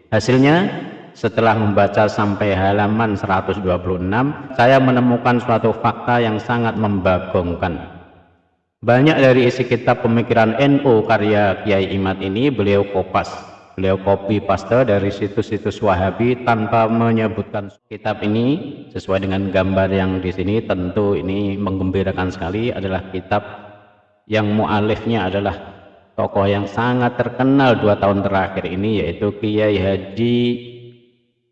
Hasilnya, setelah membaca sampai halaman 126, saya menemukan suatu fakta yang sangat membagongkan. Banyak dari isi kitab pemikiran NU karya Kiai Imad ini beliau copy paste dari situs-situs Wahabi tanpa menyebutkan. Kitab ini sesuai dengan gambar yang di sini, tentu ini menggembirakan sekali, adalah kitab yang mu'alifnya adalah tokoh yang sangat terkenal 2 tahun terakhir ini, yaitu Kiai Haji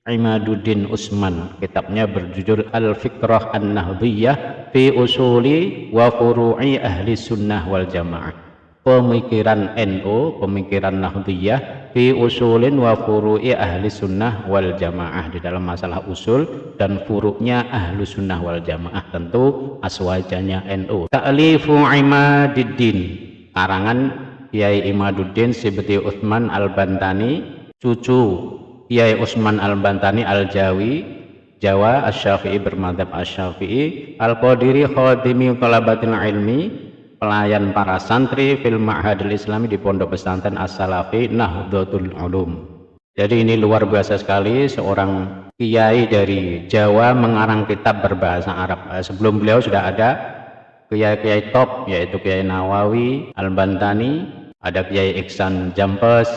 Imaduddin Usman. Kitabnya berjudul Al-Fikrah An-Nahdhiyah fi Usuli wa Furu'i Ahli Sunnah wal Jamaah. Pemikiran NU, pemikiran Nahdhiyah fi usulin wa furu'i Ahli Sunnah wal Jamaah, di dalam masalah usul dan furu'nya Ahli Sunnah wal Jamaah, tentu aswajanya NU. Ta'lifu Imaduddin, karangan Kiai Imaduddin Sibti Utsman Al-Bantani, cucu Kiai Utsman Al-Bantani Al-Jawi, Jawa, Asy-Syafi'i bermadzhab Asy-Syafi'i, Al-Qadiri khadimi thalabatil ilmi, pelayan para santri fil Ma'hadil Islami, di Pondok Pesantren As-Salafi Nahdlatul Ulum. Jadi ini luar biasa sekali, seorang kiai dari Jawa mengarang kitab berbahasa Arab. Sebelum beliau sudah ada kiai-kiai top, yaitu Kiai Nawawi Al-Bantani, ada Kiai Iksan Jampes,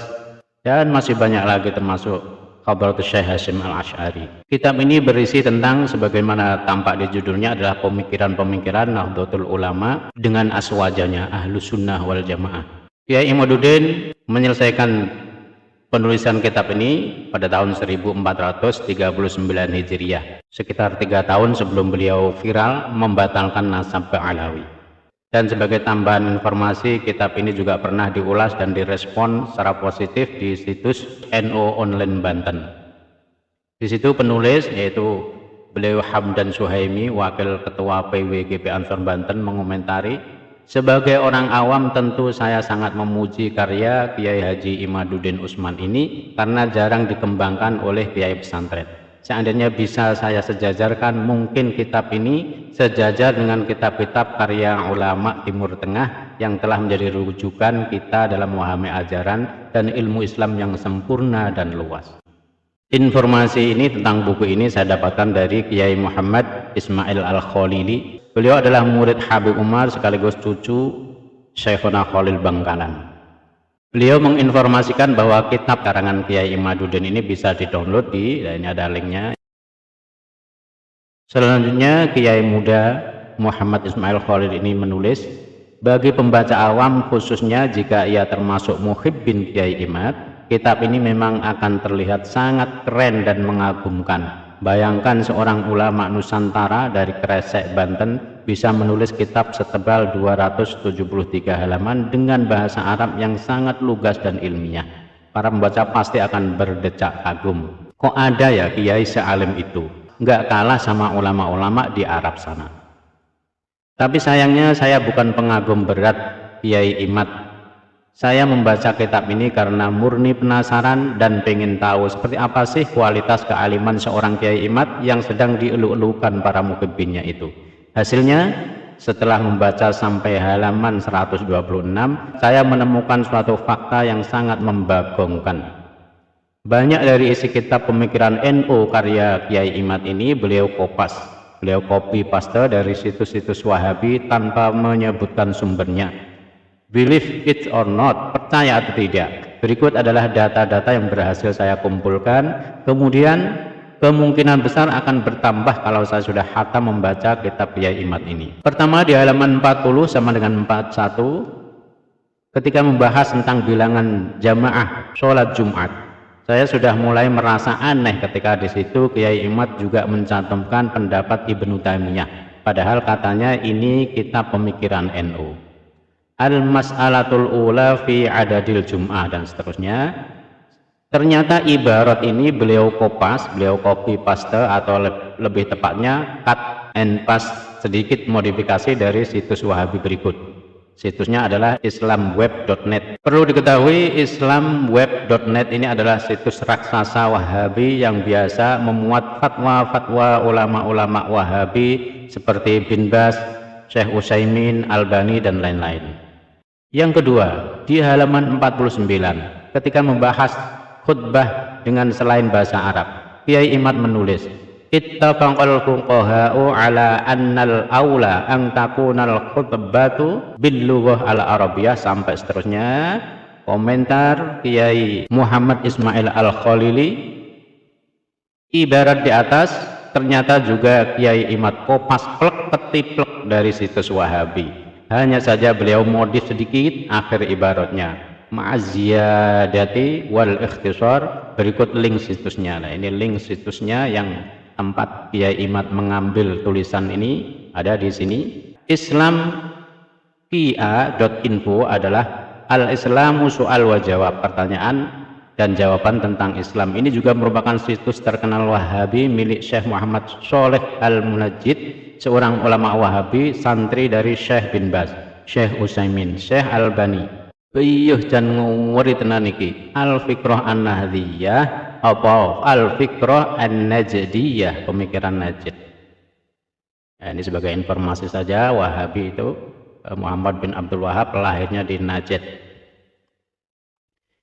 dan masih banyak lagi, termasuk Hadratus Syekh Hasyim Al-Asy'ari. Kitab ini berisi tentang, sebagaimana tampak di judulnya, adalah pemikiran-pemikiran Nahdlatul Ulama dengan aswajanya Ahlus Sunnah wal Jamaah. Kiai Imaduddin menyelesaikan penulisan kitab ini pada tahun 1439 Hijriah, sekitar 3 tahun sebelum beliau viral membatalkan nasab Alawi. Dan sebagai tambahan informasi, kitab ini juga pernah diulas dan direspon secara positif di situs NU Online Banten. Di situ penulis, yaitu beliau Hamdan Suhaimi, Wakil Ketua PWGP Ansor Banten, mengomentari, sebagai orang awam tentu saya sangat memuji karya Kiai Haji Imaduddin Usman ini karena jarang dikembangkan oleh kiai pesantren. Seandainya bisa saya sejajarkan, mungkin kitab ini sejajar dengan kitab-kitab karya ulama Timur Tengah yang telah menjadi rujukan kita dalam memahami ajaran dan ilmu Islam yang sempurna dan luas. Informasi ini tentang buku ini saya dapatkan dari Kiai Muhammad Ismail Al-Khalili. Beliau adalah murid Habib Umar sekaligus cucu Syekhuna Khalil Bangkalan. Beliau menginformasikan bahwa kitab karangan Kiai Imaduddin ini bisa di-download ini ada linknya. Selanjutnya Kiai muda Muhammad Ismail Khalil ini menulis, bagi pembaca awam khususnya jika ia termasuk muhibbin Kiai Imad, kitab ini memang akan terlihat sangat keren dan mengagumkan. Bayangkan seorang ulama Nusantara dari Kresek, Banten bisa menulis kitab setebal 273 halaman dengan bahasa Arab yang sangat lugas dan ilmiah. Para pembaca pasti akan berdecak kagum. Kok ada ya kiai sealim itu? Nggak kalah sama ulama-ulama di Arab sana. Tapi sayangnya saya bukan pengagum berat Kiai Imad. Saya membaca kitab ini karena murni penasaran dan pengen tahu seperti apa sih kualitas kealiman seorang Kiai Imad yang sedang dielu-elukan para muhibbinnya itu. Hasilnya, setelah membaca sampai halaman 126, saya menemukan suatu fakta yang sangat membagongkan. Banyak dari isi kitab pemikiran NU karya Kiai Imad ini beliau copy paste dari situs-situs Wahabi tanpa menyebutkan sumbernya. Believe it or not, percaya atau tidak, berikut adalah data-data yang berhasil saya kumpulkan, kemudian kemungkinan besar akan bertambah kalau saya sudah khatam membaca kitab Kiai Imad ini. Pertama, di halaman 40 sama dengan 41, ketika membahas tentang bilangan jamaah sholat Jumat, saya sudah mulai merasa aneh ketika di situ Kiai Imad juga mencantumkan pendapat Ibnu Taimiyah, padahal katanya ini kitab pemikiran NU. Al-mas'alatul ula fi adadil jum'ah dan seterusnya. Ternyata ibarat ini beliau copy paste, atau lebih tepatnya cut and paste sedikit modifikasi dari situs Wahabi berikut. Situsnya adalah islamweb.net. Perlu diketahui islamweb.net ini adalah situs raksasa Wahabi yang biasa memuat fatwa-fatwa ulama-ulama Wahabi seperti Bin Baz, Syekh Utsaimin, Albani dan lain-lain. Yang kedua, di halaman 49, ketika membahas khutbah dengan selain bahasa Arab. Kiai Imad menulis, ittafaqal fuqaha'u ala annal aula an takunal khutbatu bil lughah al arabiyyah, sampai seterusnya. Komentar Kiai Muhammad Ismail Al-Khalili, ibarat di atas ternyata juga Kiai Imad kopas plek ketiplek dari situs Wahabi. Hanya saja beliau modif sedikit akhir ibaratnya, ma'aziyadati wal ikhtisar. Berikut link situsnya. Nah, ini link situsnya yang tempat Kiai Imad mengambil tulisan ini ada di sini. Islamkia.info adalah Al-Islamu soal wa jawab, pertanyaan dan jawaban tentang Islam. Ini juga merupakan situs terkenal Wahabi milik Syekh Muhammad Sholeh Al-Munajjid, seorang ulama Wahabi, santri dari Syekh bin Baz, Syekh Utsaimin, Syekh Albani. Biyuh jan nguri tenan iki. Al-Fiqrah An-Nahdiyah apa Al-Fiqrah An-Najdiyah, pemikiran Najd. Nah, ini sebagai informasi saja, Wahabi itu Muhammad bin Abdul Wahab lahirnya di Najd.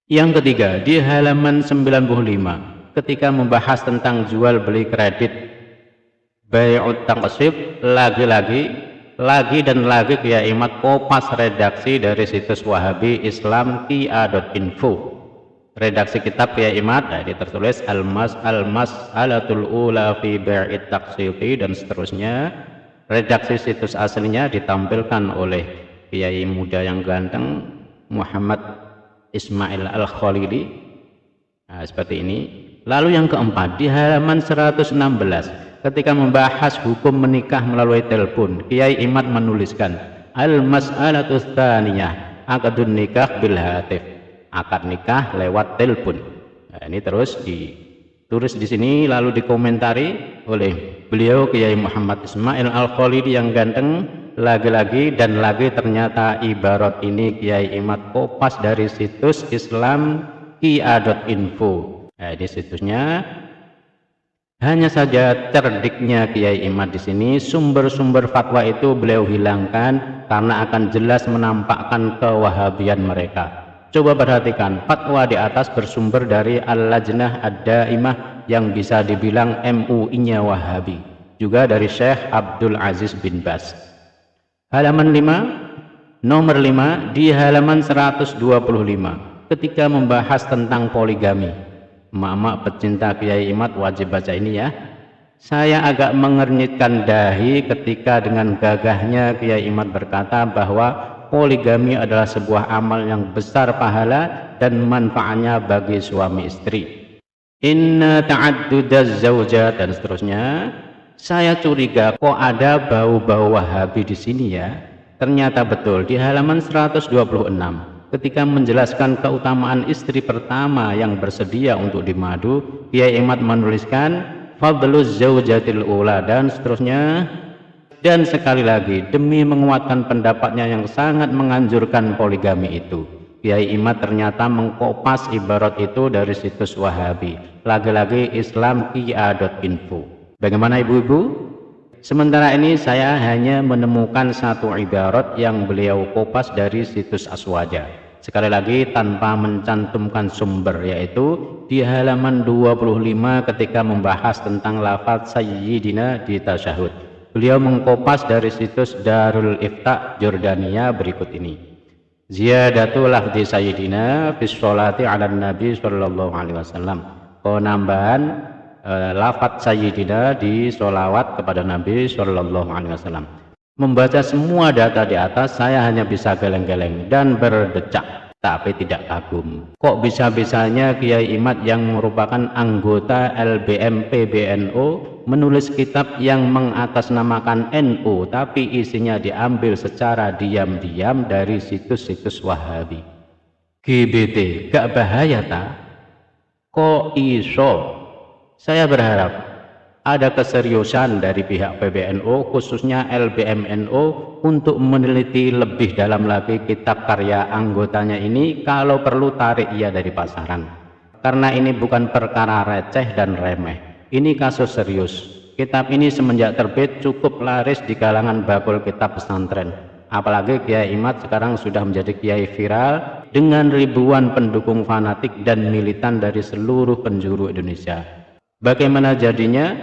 Yang ketiga, di halaman 95 ketika membahas tentang jual beli kredit bai'ut taqsib, lagi dan lagi Kiai Imad kopas redaksi dari situs Wahabi Islamkia.info. Redaksi kitab Kiai Imad, nah, tertulis al-mas'alatul ula fi bai'it taqsibi dan seterusnya. Redaksi situs aslinya ditampilkan oleh Kiai muda yang ganteng Muhammad Ismail Al-Khalili. Nah, seperti ini. Lalu yang keempat, di halaman 116 ketika membahas hukum menikah melalui telepon, Kiai Imad menuliskan al-mas'alatus tsaniyah akadun nikah bil hatif, akad nikah lewat telepon. Nah, ini terus ditulis di sini lalu dikomentari oleh beliau Kiai Muhammad Ismail Al-Khalili yang ganteng. Lagi ternyata ibarat ini Kiai Imad kopas dari situs Islamkia.info. Nah, di situsnya. Hanya saja cerdiknya Kiai Imad di sini, sumber-sumber fatwa itu beliau hilangkan karena akan jelas menampakkan kewahabian mereka. Coba perhatikan, fatwa di atas bersumber dari Al-Lajnah Ad-Daimah yang bisa dibilang MUI-nya Wahabi, juga dari Syekh Abdul Aziz bin Baz. Halaman 5, nomor 5 di halaman 125 ketika membahas tentang poligami. Mak-mak pecinta Kiai Imad wajib baca ini ya. Saya agak mengernyitkan dahi ketika dengan gagahnya Kiai Imad berkata bahwa poligami adalah sebuah amal yang besar pahala dan manfaatnya bagi suami istri. Inna ta'addudaz zawjat dan seterusnya. Saya curiga kok ada bau-bau Wahabi di sini ya. Ternyata betul di halaman 126 ketika menjelaskan keutamaan istri pertama yang bersedia untuk dimadu, Kiai Imad menuliskan fadluz zaujatil ula dan seterusnya. Dan sekali lagi demi menguatkan pendapatnya yang sangat menganjurkan poligami itu, Kiai Imad ternyata mengkopas ibarat itu dari situs Wahabi, lagi-lagi Islamkia.info. Bagaimana ibu-ibu? Sementara ini saya hanya menemukan satu ibarat yang beliau kopas dari situs Aswaja. Sekali lagi tanpa mencantumkan sumber, yaitu di halaman 25 ketika membahas tentang lafaz Sayyidina di tasyahud. Beliau mengkopas dari situs Darul Ifta Jordania berikut ini. Ziyadatu lafzi Sayyidina fi sholati ala Nabi sallallahu alaihi wasallam. Penambahan lafaz Sayyidina di sholawat kepada Nabi sallallahu alaihi wasallam. Membaca semua data di atas saya hanya bisa geleng-geleng dan berdecak, tapi tidak kagum. Kok bisa-bisanya Kiai Imad yang merupakan anggota LBM PBNU menulis kitab yang mengatasnamakan NU tapi isinya diambil secara diam-diam dari situs-situs Wahabi. GBT gak bahaya ta? Kok iso? Saya berharap ada keseriusan dari pihak PBNU khususnya LBMNU untuk meneliti lebih dalam lagi kitab karya anggotanya ini, kalau perlu tarik ia dari pasaran. Karena ini bukan perkara receh dan remeh, ini kasus serius. Kitab ini semenjak terbit cukup laris di kalangan bakul kitab pesantren. Apalagi Kiai Imad sekarang sudah menjadi kiai viral dengan ribuan pendukung fanatik dan militan dari seluruh penjuru Indonesia. Bagaimana jadinya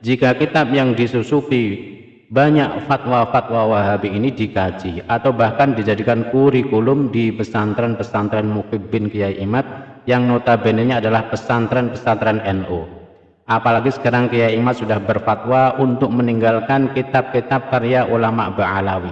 jika kitab yang disusupi banyak fatwa-fatwa Wahabi ini dikaji atau bahkan dijadikan kurikulum di pesantren-pesantren Muhibbin Kiai Imad yang notabene-nya adalah pesantren-pesantren NU. Apalagi sekarang Kiai Imad sudah berfatwa untuk meninggalkan kitab-kitab karya ulama Ba'alawi.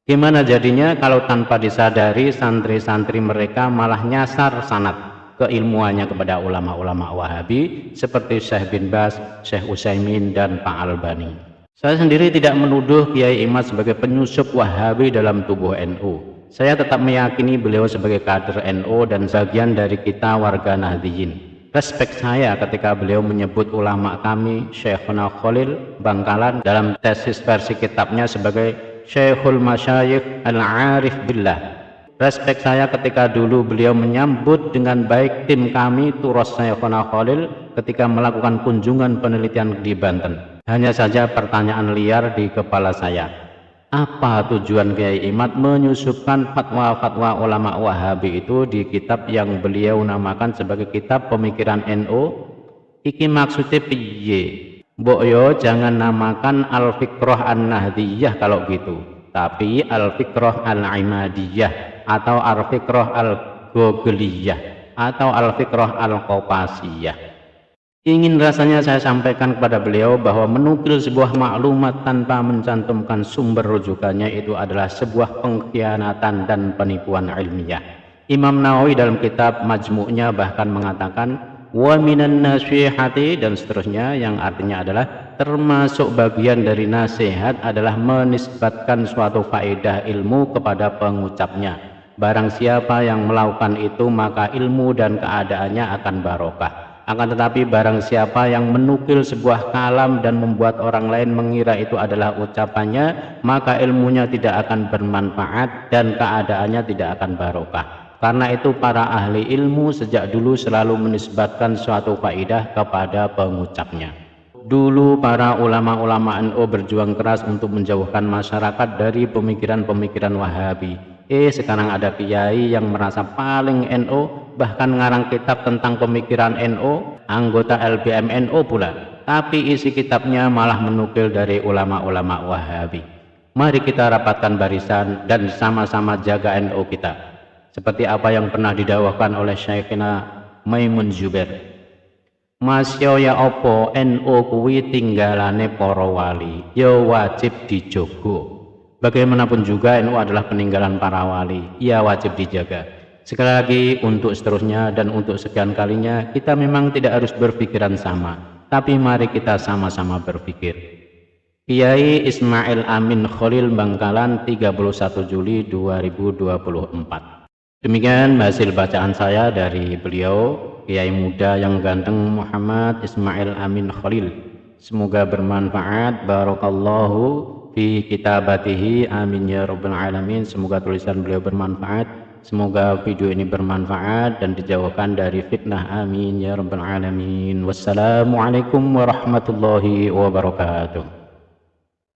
Gimana jadinya kalau tanpa disadari santri-santri mereka malah nyasar sanad keilmuannya kepada ulama-ulama Wahabi seperti Syekh bin Baz, Syekh Utsaimin dan Pak Albani. Saya sendiri tidak menuduh Kiai Imad sebagai penyusup Wahabi dalam tubuh NU. Saya tetap meyakini beliau sebagai kader NU dan bagian dari kita warga Nahdliyin. Respek saya ketika beliau menyebut ulama kami Syekhuna Khalil Bangkalan dalam tesis versi kitabnya sebagai Syekhul Masyayikh Al-Arif Billah. Respek saya ketika dulu beliau menyambut dengan baik tim kami Turos Syekhuna Khalil ketika melakukan kunjungan penelitian di Banten. Hanya saja pertanyaan liar di kepala saya, apa tujuan Kiai Imad menyusupkan fatwa-fatwa ulama Wahabi itu di kitab yang beliau namakan sebagai kitab pemikiran NU? Iki maksudnya piye? Mbok yo jangan namakan Al-Fiqrah An-Nahdiyah kalau gitu, tapi Al-Fiqrah Al-Imadiyah atau Al-Fiqrah Al-Gogeliyah atau Al-Fiqrah Al-Qopasiyah. Ingin rasanya saya sampaikan kepada beliau bahwa menukil sebuah maklumat tanpa mencantumkan sumber rujukannya itu adalah sebuah pengkhianatan dan penipuan ilmiah. Imam Nawawi dalam kitab Majmu'nya bahkan mengatakan wa minan nasihati dan seterusnya, yang artinya adalah termasuk bagian dari nasihat adalah menisbatkan suatu faedah ilmu kepada pengucapnya. Barang siapa yang melakukan itu maka ilmu dan keadaannya akan barokah. Akan tetapi barang siapa yang menukil sebuah kalam dan membuat orang lain mengira itu adalah ucapannya, maka ilmunya tidak akan bermanfaat dan keadaannya tidak akan barokah. Karena itu para ahli ilmu sejak dulu selalu menisbatkan suatu faidah kepada pengucapnya. Dulu para ulama-ulama NU berjuang keras untuk menjauhkan masyarakat dari pemikiran-pemikiran Wahabi. Sekarang ada kiai yang merasa paling NU, bahkan ngarang kitab tentang pemikiran NU, anggota LBM NU pula. Tapi isi kitabnya malah menukil dari ulama-ulama Wahabi. Mari kita rapatkan barisan dan sama-sama jaga NU kita. Seperti apa yang pernah didawahkan oleh Syekhina Maimun Zubair. Masya ya opo NU kuwi tinggalane para wali, ya wajib dijogo. Bagaimanapun juga NU adalah peninggalan para wali, ya wajib dijaga. Sekali lagi untuk seterusnya dan untuk sekian kalinya kita memang tidak harus berpikiran sama, tapi mari kita sama-sama berpikir. Kiai Ismail Amin Khalil Bangkalan 31 Juli 2024. Demikian hasil bacaan saya dari beliau, Kiai muda yang ganteng Muhammad Ismail Amin Khalil. Semoga bermanfaat. Barakallahu fi kitabatihi, amin ya rabbal alamin. Semoga tulisan beliau bermanfaat, semoga video ini bermanfaat dan dijauhkan dari fitnah, amin ya rabbal alamin. Wassalamualaikum warahmatullahi wabarakatuh.